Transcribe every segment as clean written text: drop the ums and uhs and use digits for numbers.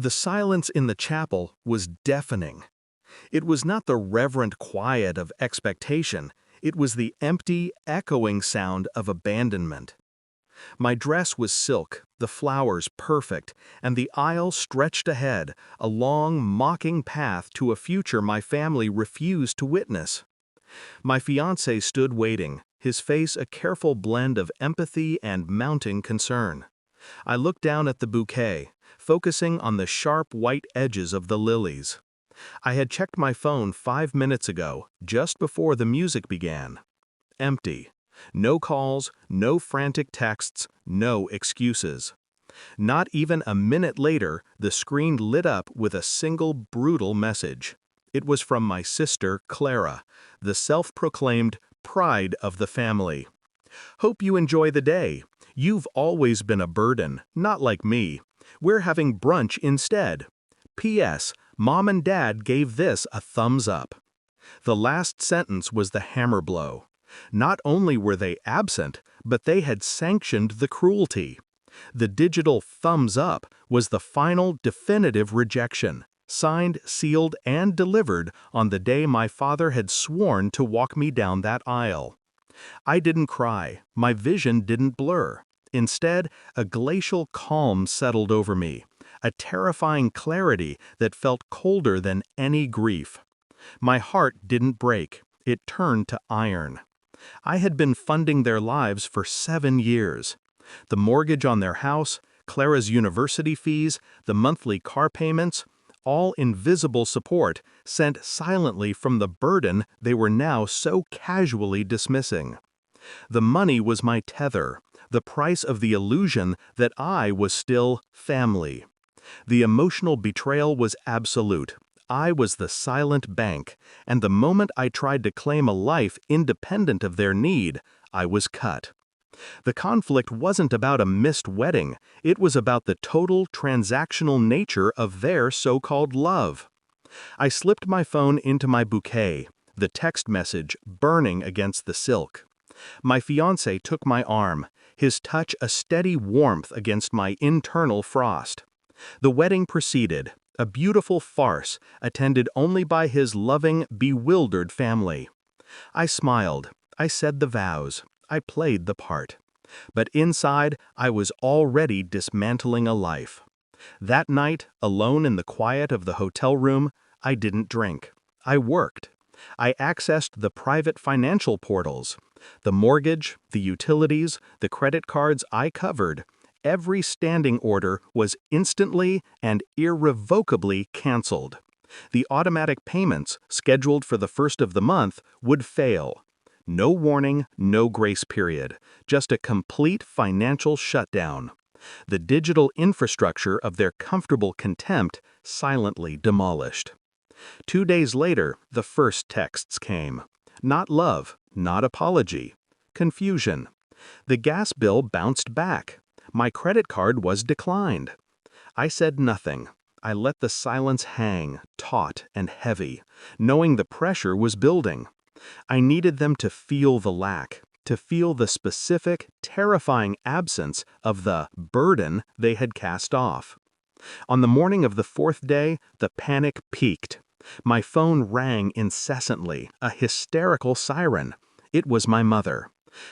The silence in the chapel was deafening. It was not the reverent quiet of expectation, it was the empty, echoing sound of abandonment. My dress was silk, the flowers perfect, and the aisle stretched ahead, a long, mocking path to a future my family refused to witness. My fiancé stood waiting, his face a careful blend of empathy and mounting concern. I looked down at the bouquet, focusing on the sharp white edges of the lilies. I had checked my phone 5 minutes ago, just before the music began. Empty. No calls, no frantic texts, no excuses. Not even a minute later, the screen lit up with a single brutal message. It was from my sister, Clara, the self-proclaimed pride of the family. "Hope you enjoy the day. You've always been a burden, not like me. We're having brunch instead. P.S. Mom and Dad gave this a thumbs up." The last sentence was the hammer blow. Not only were they absent, but they had sanctioned the cruelty. The digital thumbs up was the final definitive rejection, signed, sealed, and delivered on the day my father had sworn to walk me down that aisle. I didn't cry, my vision didn't blur. Instead, a glacial calm settled over me, a terrifying clarity that felt colder than any grief. My heart didn't break, it turned to iron. I had been funding their lives for 7 years. The mortgage on their house, Clara's university fees, the monthly car payments, all invisible support sent silently from the burden they were now so casually dismissing. The money was my tether, the price of the illusion that I was still family. The emotional betrayal was absolute. I was the silent bank, and the moment I tried to claim a life independent of their need, I was cut. The conflict wasn't about a missed wedding, it was about the total transactional nature of their so-called love. I slipped my phone into my bouquet, the text message burning against the silk. My fiancé took my arm, his touch a steady warmth against my internal frost. The wedding proceeded, a beautiful farce, attended only by his loving, bewildered family. I smiled, I said the vows, I played the part. But inside, I was already dismantling a life. That night, alone in the quiet of the hotel room, I didn't drink. I worked. I accessed the private financial portals. The mortgage, the utilities, the credit cards I covered. Every standing order was instantly and irrevocably canceled. The automatic payments, scheduled for the first of the month, would fail. No warning, no grace period, just a complete financial shutdown. The digital infrastructure of their comfortable contempt silently demolished. 2 days later, the first texts came. Not love, not apology. Confusion. The gas bill bounced back. My credit card was declined. I said nothing. I let the silence hang, taut and heavy, knowing the pressure was building. I needed them to feel the lack, to feel the specific, terrifying absence of the burden they had cast off. On the morning of the 4th day, the panic peaked. My phone rang incessantly, a hysterical siren. It was my mother.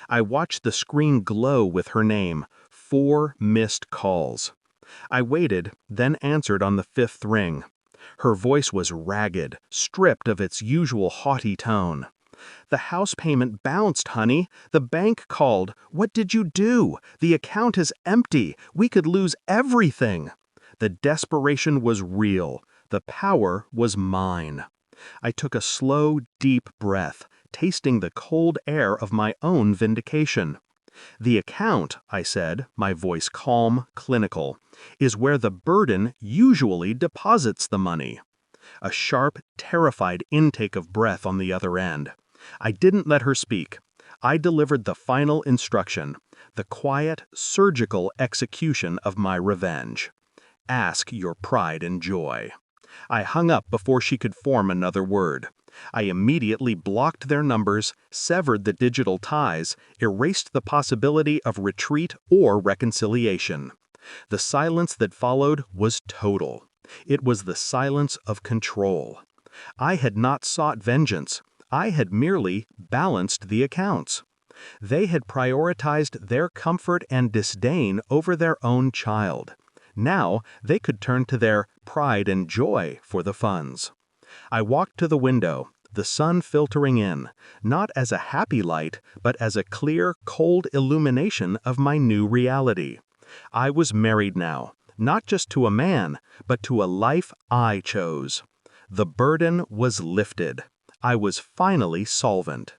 I watched the screen glow with her name. 4 missed calls. I waited, then answered on the 5th ring. Her voice was ragged, stripped of its usual haughty tone. "The house payment bounced, honey. The bank called. What did you do? The account is empty. We could lose everything." The desperation was real. The power was mine. I took a slow, deep breath, tasting the cold air of my own vindication. "The account," I said, my voice calm, clinical, "is where the burden usually deposits the money." A sharp, terrified intake of breath on the other end. I didn't let her speak. I delivered the final instruction, the quiet, surgical execution of my revenge. "Ask your pride and joy." I hung up before she could form another word. I immediately blocked their numbers, severed the digital ties, erased the possibility of retreat or reconciliation. The silence that followed was total. It was the silence of control. I had not sought vengeance. I had merely balanced the accounts. They had prioritized their comfort and disdain over their own child. Now they could turn to their pride and joy for the funds. I walked to the window, the sun filtering in, not as a happy light, but as a clear, cold illumination of my new reality. I was married now, not just to a man, but to a life I chose. The burden was lifted. I was finally solvent.